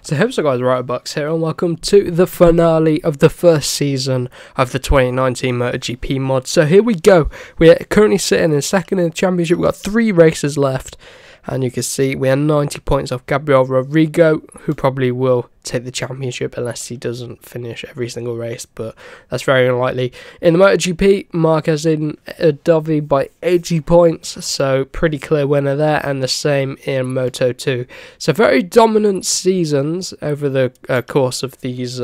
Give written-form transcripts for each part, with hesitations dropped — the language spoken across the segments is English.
So hey, guys, Bucks here, and welcome to the finale of the first season of the 2019 MotoGP mod. So here we go. We're currently sitting in second in the championship. We've got 3 races left, and you can see we are 90 points off Gabriel Rodrigo, who probably will take the championship unless he doesn't finish every single race, but that's very unlikely. In the MotoGP, Marquez in Dovi by 80 points, so pretty clear winner there, and the same in Moto 2. So very dominant seasons over the course of these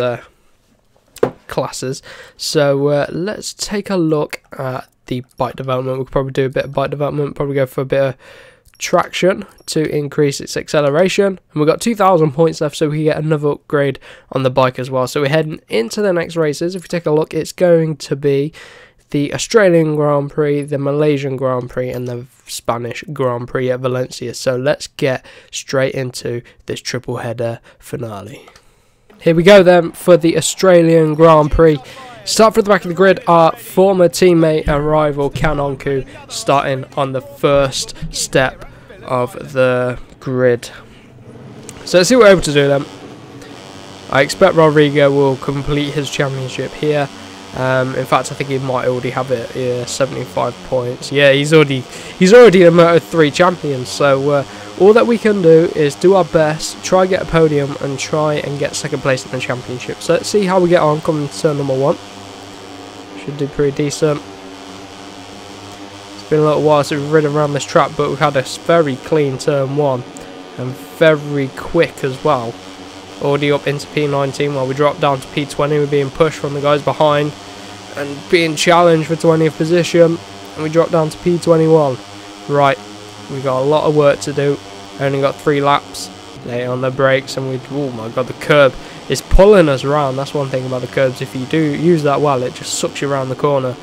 classes. So let's take a look at the bike development. We'll probably do a bit of bike development, probably go for a bit of traction to increase its acceleration, and we've got 2,000 points left, so we get another upgrade on the bike as well. So we're heading into the next races. If we take a look, it's going to be the Australian Grand Prix, the Malaysian Grand Prix, and the Spanish Grand Prix at Valencia. So let's get straight into this triple header finale. Here we go then for the Australian Grand Prix. Start from the back of the grid, our former teammate and rival Kanonku starting on the first step of the grid. So let's see what we're able to do then. I expect Rodrigo will complete his championship here. In fact, I think he might already have it. Yeah, 75 points. Yeah, he's already a Moto 3 champion. So all that we can do is do our best, try and get a podium, and try and get second place in the championship. So let's see how we get on coming to turn number 1. Should do pretty decent. It's been a little while since we've ridden around this track, but we've had a very clean turn 1 and very quick as well. Already up into P19 while we drop down to P20. We're being pushed from the guys behind and being challenged for 20th position, and we drop down to P21. Right, we got a lot of work to do. Only got 3 laps. Lay on the brakes, and we, oh my god, the curb is pulling us around. That's one thing about the curbs. If you do use that well, it just sucks you around the corner,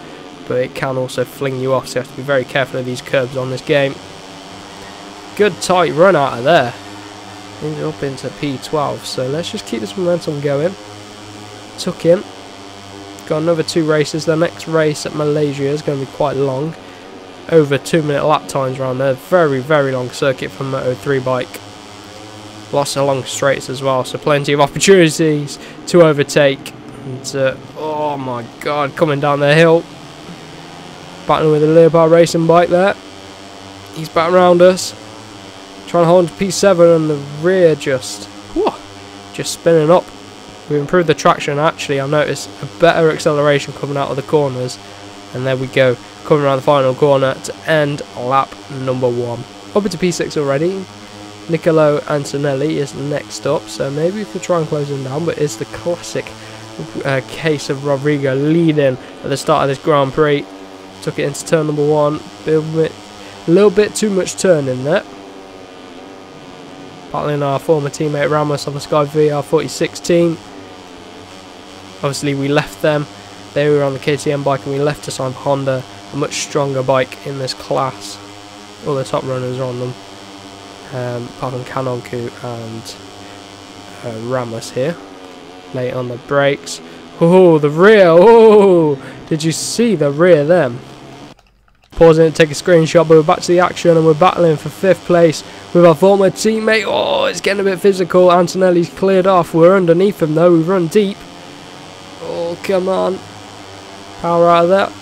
but it can also fling you off, so you have to be very careful of these curbs on this game. Good tight run out of there. Up into P12, so let's just keep this momentum going. Tuck in. Got another 2 races. The next race at Malaysia is going to be quite long, over 2-minute lap times around there. Very, very long circuit for a Moto 3 bike. Lots of long straights as well, so plenty of opportunities to overtake. And oh my god, coming down the hill, battling with a Leopard racing bike there. He's back around us, trying to hold on to P7, and the rear just spinning up. We've improved the traction. Actually, I noticed a better acceleration coming out of the corners, and there we go, coming around the final corner to end lap number 1. Up into P6 already. Niccolo Antonelli is next up, so maybe we could try and close him down, but it's the classic case of Rodrigo leading at the start of this Grand Prix. Took it into turn number 1, a little bit too much turn in there. Battling our former teammate Ramos on the Sky VR 46 team. Obviously we left them, they were on the KTM bike, and we left to sign for Honda, a much stronger bike in this class. All the top runners are on them. Apart from Kanonku and Ramos here. Late on the brakes. Oh, the rear. Oh, did you see the rear then? Pausing to take a screenshot, but we're back to the action, and we're battling for 5th place with our former teammate. Oh, it's getting a bit physical. Antonelli's cleared off. We're underneath him though. We've run deep. Oh, come on. Power out of that.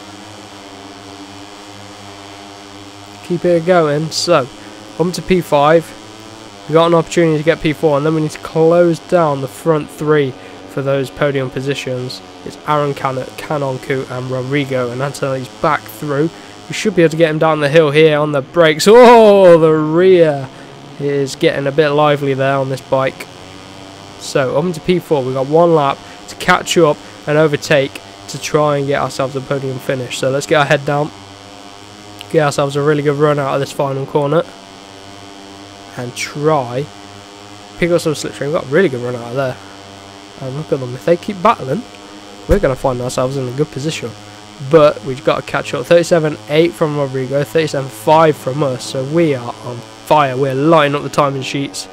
Keep it going. So, up to P5, we got an opportunity to get P4, and then we need to close down the front 3 for those podium positions. It's Aaron Kanonku and Rodrigo, and Antonelli's back through. We should be able to get him down the hill here on the brakes. Oh, the rear is getting a bit lively there on this bike. So up to P4, we've got 1 lap to catch up and overtake to try and get ourselves a podium finish. So let's get our head down, get ourselves a really good run out of this final corner, and try pick up some slipstream. We've got a really good run out of there, and look at them. If they keep battling, we're going to find ourselves in a good position, but we've got to catch up. 37.8 from Rodrigo, 37.5 from us, so we are on fire. We're lighting up the timing sheets,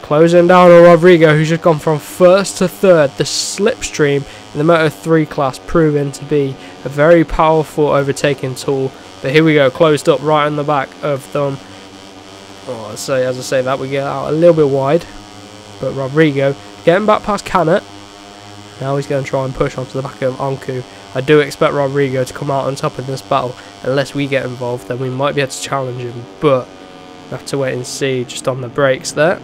closing down on Rodrigo, who's just gone from 1st to 3rd. The slipstream in the Moto 3 class proving to be a very powerful overtaking tool. But here we go, closed up right on the back of them. Oh, so as I say that, we get out a little bit wide. But Rodrigo getting back past Canet. Now he's going to try and push onto the back of Anku. I do expect Rodrigo to come out on top in this battle. Unless we get involved, then we might be able to challenge him. But we have to wait and see just on the brakes there.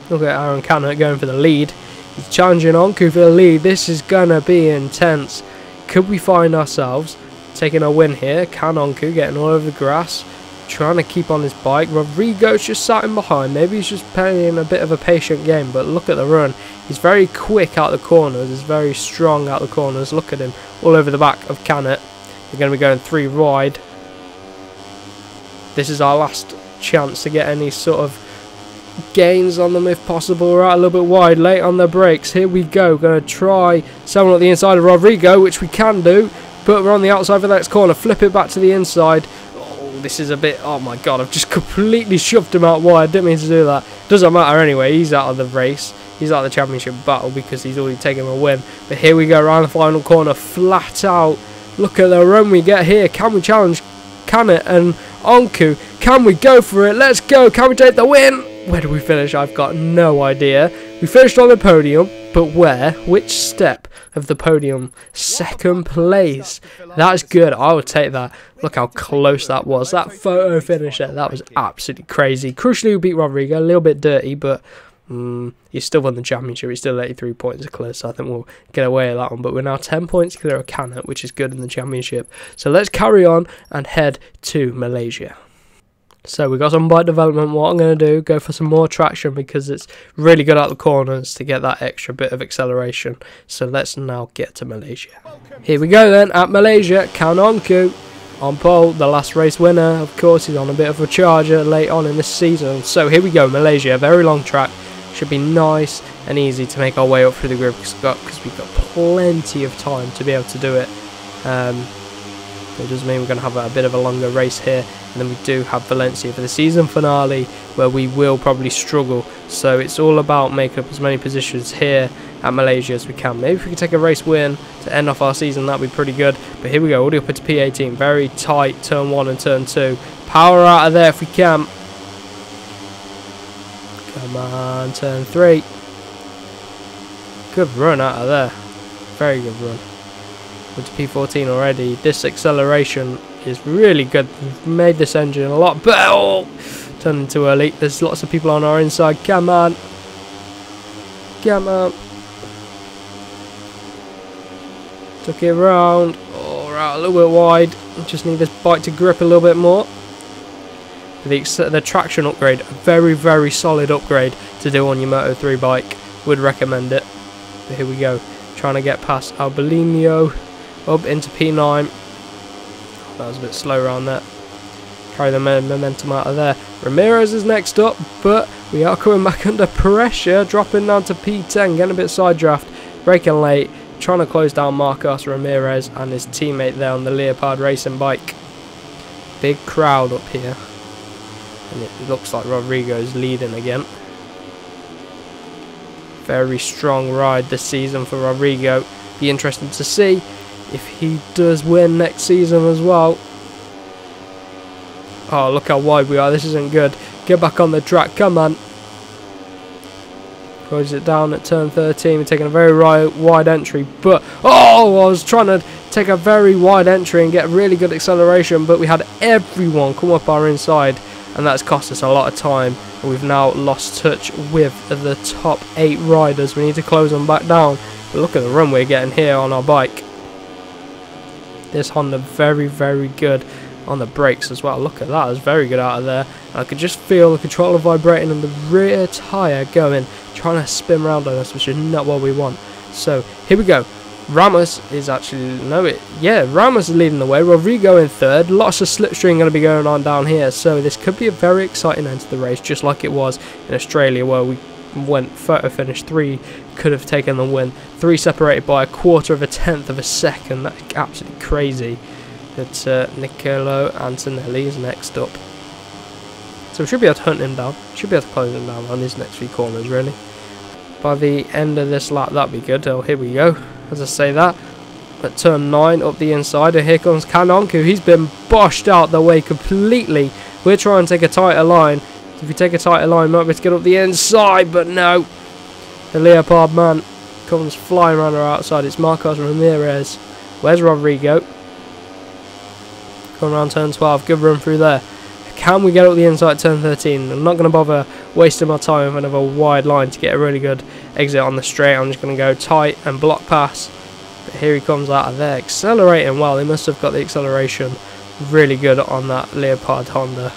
Look at Aaron Canet going for the lead. He's challenging Anku for the lead. This is going to be intense. Could we find ourselves taking a win here? Can Anku getting all over the grass? Trying to keep on his bike. Rodrigo's just sat in behind. Maybe he's just playing a bit of a patient game, but look at the run. He's very quick out the corners. He's very strong out the corners. Look at him all over the back of Canet. We're going to be going 3 wide. This is our last chance to get any sort of gains on them if possible. We're out a little bit wide, late on the brakes. Here we go. Going to try someone at the inside of Rodrigo, which we can do, but we're on the outside for the next corner. Flip it back to the inside. This is a bit, oh my god, I've just completely shoved him out wide. Didn't mean to do that. Doesn't matter anyway, he's out of the race. He's out of the championship battle because he's already taken a win. But here we go around the final corner, flat out. Look at the run we get here. Can we challenge Canet and Anku? Can we go for it? Let's go. Can we take the win? Where do we finish? I've got no idea. We finished on the podium, but where? Which step of the podium? Second place. That is good. I would take that. Look how close that was. That photo finish there, that was absolutely crazy. Crucially, we beat Rodrigo. A little bit dirty, but he still won the championship. He's still 83 points clear, so I think we'll get away with that one. But we're now 10 points clear of Canet, which is good in the championship. So let's carry on and head to Malaysia. So we got some bike development. What I'm going to do, go for some more traction because it's really good out the corners to get that extra bit of acceleration. So let's now get to Malaysia. Here we go then at Malaysia. Can Anku on pole, the last race winner. Of course, he's on a bit of a charger late on in this season. So here we go, Malaysia, a very long track. Should be nice and easy to make our way up through the grid because we've got plenty of time to be able to do it. It does mean we're going to have a bit of a longer race here, and then we do have Valencia for the season finale where we will probably struggle. So it's all about making up as many positions here at Malaysia as we can. Maybe if we could take a race win to end off our season, that'd be pretty good. But here we go, all the way up into P18, very tight turn 1 and turn 2. Power out of there if we can. Come on, turn 3. Good run out of there, very good run. With P14 already, this acceleration is really good. We've made this engine a lot better. Oh, turned in too early. There's lots of people on our inside. Come on. Come on. Took it around. Oh, we're out a little bit wide. Just need this bike to grip a little bit more. The traction upgrade, a very, very solid upgrade to do on your Moto 3 bike. Would recommend it. But here we go. Trying to get past Albelinho. Up into P9. That was a bit slow around there. Carry the momentum out of there. Ramirez is next up, but we are coming back under pressure. Dropping down to P10, getting a bit side draft. Braking late. Trying to close down Marcos Ramirez and his teammate there on the Leopard racing bike. Big crowd up here. And it looks like Rodrigo's leading again. Very strong ride this season for Rodrigo. Be interesting to see if he does win next season as well. Oh, look how wide we are. This isn't good. Get back on the track. Come on. Close it down at turn 13. We're taking a very wide entry. But, oh, I was trying to take a very wide entry and get really good acceleration. But we had everyone come up our inside. And that's cost us a lot of time. And we've now lost touch with the top 8 riders. We need to close them back down. But look at the run we're getting here on our bike. This Honda very, very good on the brakes as well. Look at that, it's very good out of there. I could just feel the controller vibrating and the rear tyre going, trying to spin around on us, which is not what we want. So here we go. Ramos is actually, Ramos is leading the way. Rodrigo in third. Lots of slipstream going to be going on down here. So this could be a very exciting end to the race, just like it was in Australia where we went photo finish 3, could have taken the win. 3 separated by a quarter of a tenth of a second. That's absolutely crazy. But Nicolo Antonelli is next up. So we should be able to hunt him down. Should be able to close him down on his next few corners, really. By the end of this lap, that'd be good. Oh, here we go. As I say that, at turn 9 up the inside, and here comes Can Anku. He's been boshed out the way completely. We're trying to take a tighter line to If we take a tighter line, might be able to get up the inside, but no. The Leopard man comes flying around our outside. It's Marcos Ramirez. Where's Rodrigo? Coming around turn 12. Good run through there. Can we get up the inside turn 13? I'm not going to bother wasting my time with another wide line to get a really good exit on the straight. I'm just going to go tight and block pass. But here he comes out of there, accelerating well. They must have got the acceleration really good on that Leopard Honda.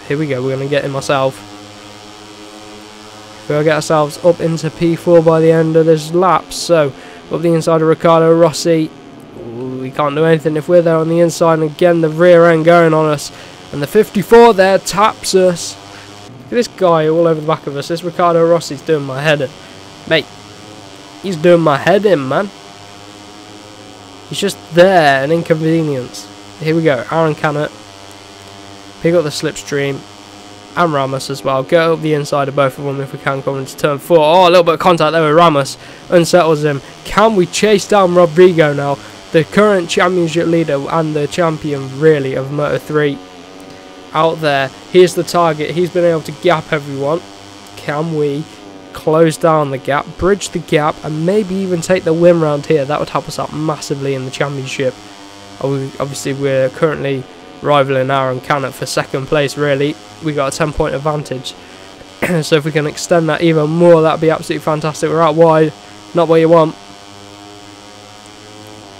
Here we go, we're going to get him ourselves. We'll get ourselves up into P4 by the end of this lap. So, up the inside of Riccardo Rossi. Ooh, we can't do anything if we're there on the inside. And again, the rear end going on us. And the 54 there taps us. Look at this guy all over the back of us. This Riccardo Rossi's doing my head in. Mate, he's doing my head in, man. He's just there, an inconvenience. Here we go, Aaron Canet. Pick up the slipstream. And Ramos as well. Go up the inside of both of them if we can, come into turn 4. Oh, a little bit of contact there with Ramos. Unsettles him. Can we chase down Rodrigo now? The current championship leader and the champion, really, of Moto 3. Out there. Here's the target. He's been able to gap everyone. Can we close down the gap, bridge the gap, and maybe even take the win round here? That would help us out massively in the championship. Obviously, we're currently rivaling Aaron Canet for second place, really. We got a 10-point advantage. So if we can extend that even more, that would be absolutely fantastic. We're out wide. Not what you want.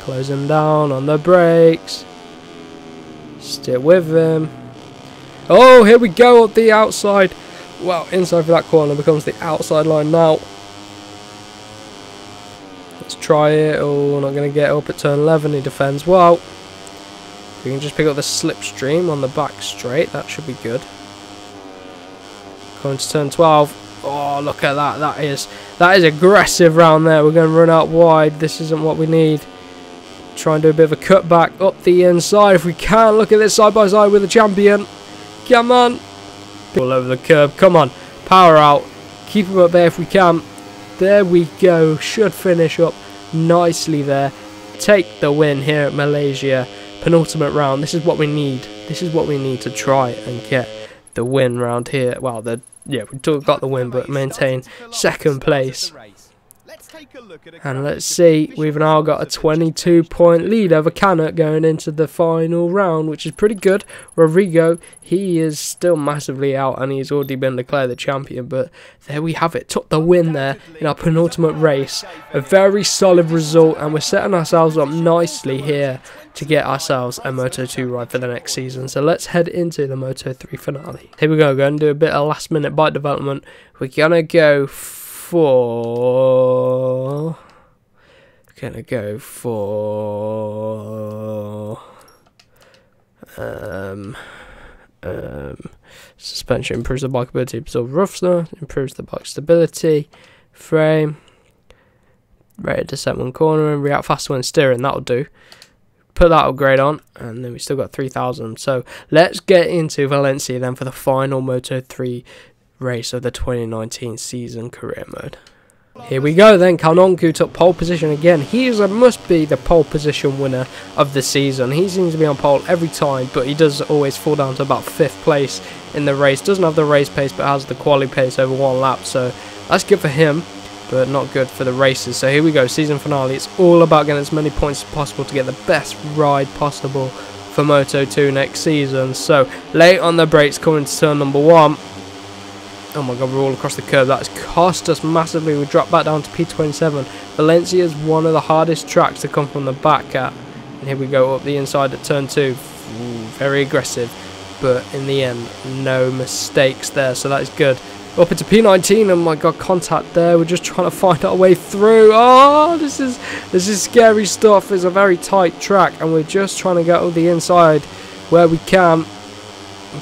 Close him down on the brakes. Stick with him. Oh, here we go up the outside. Well, inside for that corner becomes the outside line now. Let's try it. Oh, not going to get up at turn 11. He defends well. We can just pick up the slipstream on the back straight. That should be good. Going to turn 12. Oh, look at that. That is aggressive round there. We're going to run out wide. This isn't what we need. Try and do a bit of a cutback up the inside if we can. Look at this side by side with the champion. Come on. All over the curb. Come on. Power out. Keep him up there if we can. There we go. Should finish up nicely there. Take the win here at Malaysia. Penultimate round. This is what we need. This is what we need to try and get the win round here. Well, we got the win, but maintain second place. And let's see, we've now got a 22-point lead over Canet going into the final round, which is pretty good. Rodrigo, he is still massively out and he's already been declared the champion, but there we have it. Took the win there in our penultimate race. A very solid result, and we're setting ourselves up nicely here to get ourselves a Moto 2 ride for the next season. So let's head into the Moto 3 finale. Here we go, going to do a bit of last minute bike development. We're going to go for suspension. Improves the bike ability to absorb roughness, improves the bike stability, frame, rated to set one corner and react faster when steering. That'll do. Put that upgrade on, and then we still got 3,000. So let's get into Valencia then for the final Moto 3 race of the 2019 season career mode. Here we go then. Kanonku took pole position again. He must be the pole position winner of the season. He seems to be on pole every time, but he does always fall down to about 5th place in the race. Doesn't have the race pace, but has the quali pace over 1 lap, so that's good for him, but not good for the races. So here we go, season finale. It's all about getting as many points as possible to get the best ride possible for Moto 2 next season. So late on the brakes, coming to turn number 1. Oh my god, we're all across the curb. That has cost us massively. We dropped back down to P27. Valencia is one of the hardest tracks to come from the back at. And here we go up the inside at turn 2. Ooh, very aggressive. But in the end, no mistakes there. So that is good. Up into P19. Oh my god, contact there. We're just trying to find our way through. Oh, this is scary stuff. It's a very tight track. And we're just trying to get up the inside where we can.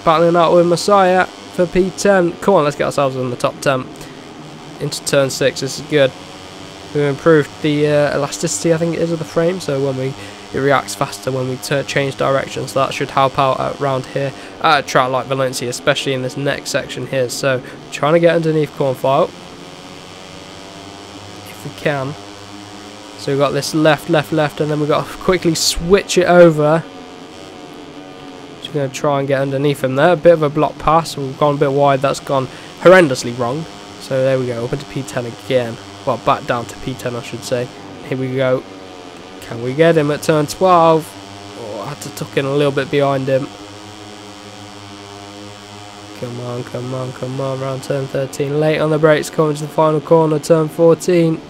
Battling out with Messiah for P10. Come on, let's get ourselves in the top 10. Into turn 6, this is good. We've improved the elasticity, I think it is, of the frame, so when it reacts faster when we change direction, so that should help out around here at a track like Valencia, especially in this next section here. So trying to get underneath Cornfile if we can. So we've got this left, and then we've got to quickly switch it over. Just going to try and get underneath him there. A bit of a block pass. We've gone a bit wide. That's gone horrendously wrong. So there we go. Up into P10 again. Well, back down to P10, I should say. Here we go. Can we get him at turn 12? Oh, I had to tuck in a little bit behind him. Come on, come on, come on. Round turn 13. Late on the brakes. Coming to the final corner. Turn 14.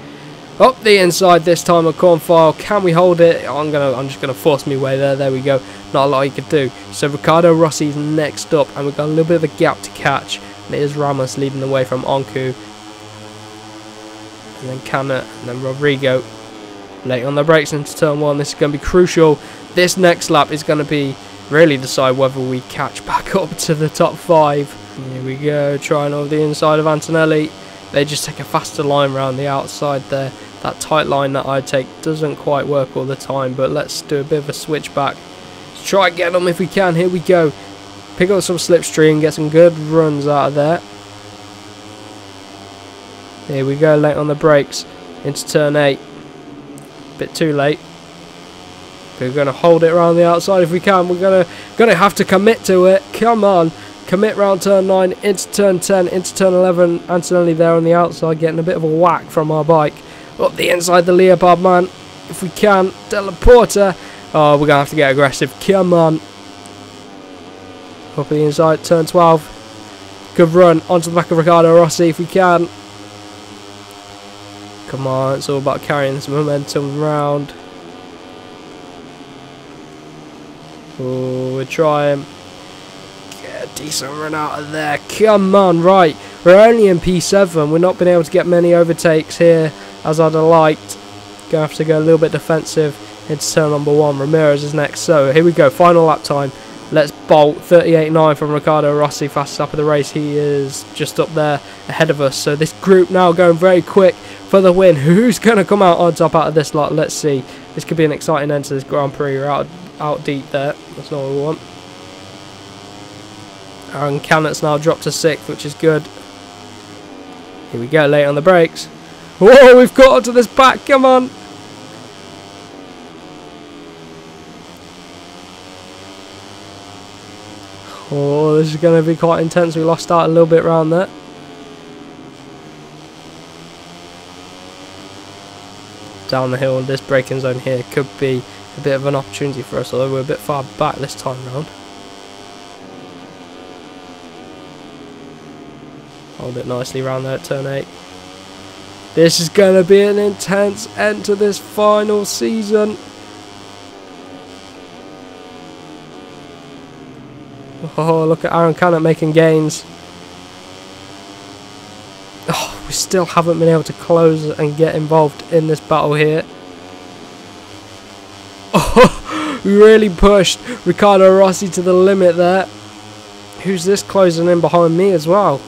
Up the inside this time of Cornfile. Can we hold it? I'm just gonna force my way there. There we go. Not a lot you could do. So Ricardo Rossi's next up, and we've got a little bit of a gap to catch. And it is Ramos leading the way from Onku. And then Canet, and then Rodrigo. Late on the brakes into turn 1. This is going to be crucial. This next lap is going to be really decide whether we catch back up to the top 5. Here we go. Trying over the inside of Antonelli. They just take a faster line around the outside there. That tight line that I take doesn't quite work all the time, but let's do a bit of a switch back. Let's try and get them if we can. Here we go. Pick up some slipstream, get some good runs out of there. Here we go, late on the brakes into turn 8. Bit too late. We're going to hold it around the outside if we can. We're gonna have to commit to it. Come on. Commit round turn 9 into turn 10, into turn 11. Antonelli there on the outside getting a bit of a whack from our bike. Up the inside, the Leopard man. If we can. Della Porta. Oh, we're going to have to get aggressive. Come on. Up the inside, turn 12. Good run onto the back of Ricardo Rossi if we can. Come on, it's all about carrying this momentum round. Oh, we're trying. Get a decent run out of there. Come on, right. We're only in P7. We're not been able to get many overtakes here as I'd have liked. Gonna have to go a little bit defensive into turn number 1. Ramirez is next. So here we go. Final lap time. Let's bolt. 38.9 from Ricardo Rossi. Fastest lap of the race. He is just up there ahead of us. So this group now going very quick for the win. Who's going to come out on top out of this lot? Let's see. This could be an exciting end to this Grand Prix. We're out deep there. That's not what we want. Aaron Cannett's now dropped to 6th, which is good. Here we go, late on the brakes. Whoa, we've got onto this back. Come on. Oh, this is going to be quite intense. We lost out a little bit around there. Down the hill, this braking zone here could be a bit of an opportunity for us, although we're a bit far back this time round. Hold it nicely around there at turn 8. This is going to be an intense end to this final season. Oh, look at Aaron Canet making gains. Oh, we still haven't been able to close and get involved in this battle here. Oh, we really pushed Ricardo Rossi to the limit there. Who's this closing in behind me as well?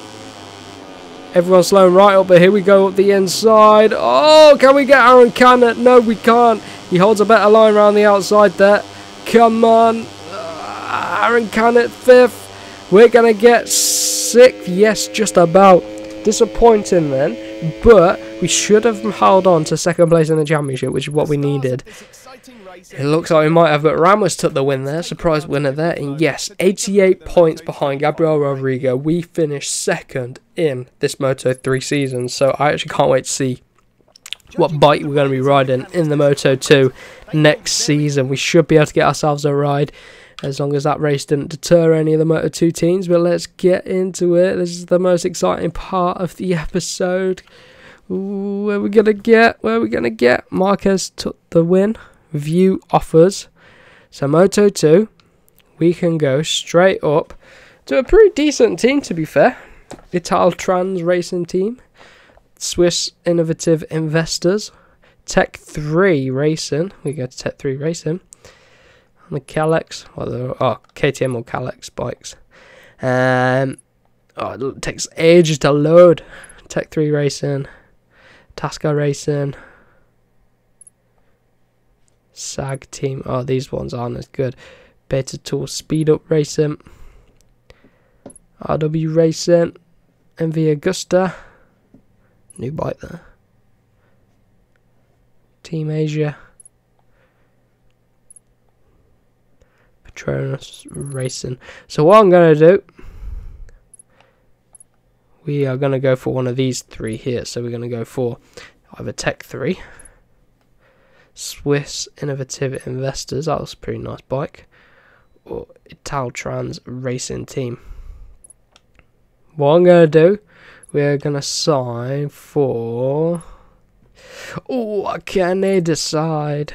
Everyone's slowing right up, but here we go up the inside. Oh, can we get Aaron Canet? No, we can't. He holds a better line around the outside there. Come on. Aaron Canet 5th. We're going to get 6th. Yes, just about. Disappointing then, but we should have held on to 2nd place in the championship, which is what we needed. It looks like we might have, but Ramos took the win there. Surprise winner there. And yes, 88 points behind Gabriel Rodrigo. We finished 2nd in this Moto 3 season. So I actually can't wait to see what bike we're going to be riding in the Moto 2 next season. We should be able to get ourselves a ride, as long as that race didn't deter any of the Moto 2 teams. But let's get into it. This is the most exciting part of the episode. Ooh, where are we going to get? Where are we going to get? Marquez took the win. View offers. So Moto 2, we can go straight up to a pretty decent team, to be fair. Italtrans Racing Team. Swiss Innovative Investors. Tech 3 Racing. We go to Tech 3 Racing. The Calex, KTM or Calex bikes. It takes ages to load. Tech 3 Racing, Tasca Racing, SAG Team. Oh, these ones aren't as good. Beta Tool Speed Up Racing, RW Racing, MV Augusta. New bike there. Team Asia. Patronus Racing. So what I'm going to do, we are going to go for one of these three here. So we're going to go for either Tech 3, Swiss Innovative Investors, that was a pretty nice bike, or Italtrans Racing Team. What I'm going to do, we're going to sign for... Oh, can they decide?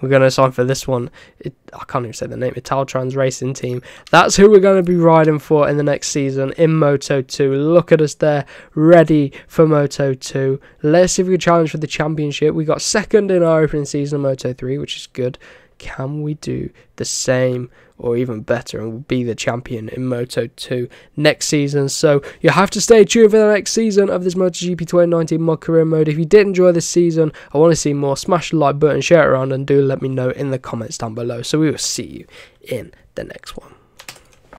We're going to sign for this one. I can't even say the name. Italtrans Racing Team. That's who we're going to be riding for in the next season in Moto 2. Look at us there, ready for Moto 2. Let's see if we can challenge for the championship. We got second in our opening season of Moto 3, which is good. Can we do the same or even better and be the champion in Moto 2 next season? So you have to stay tuned for the next season of this MotoGP 2019 Mod Career Mode. If you did enjoy this season, I want to see more, smash the like button, share it around, and do let me know in the comments down below. So we will see you in the next one.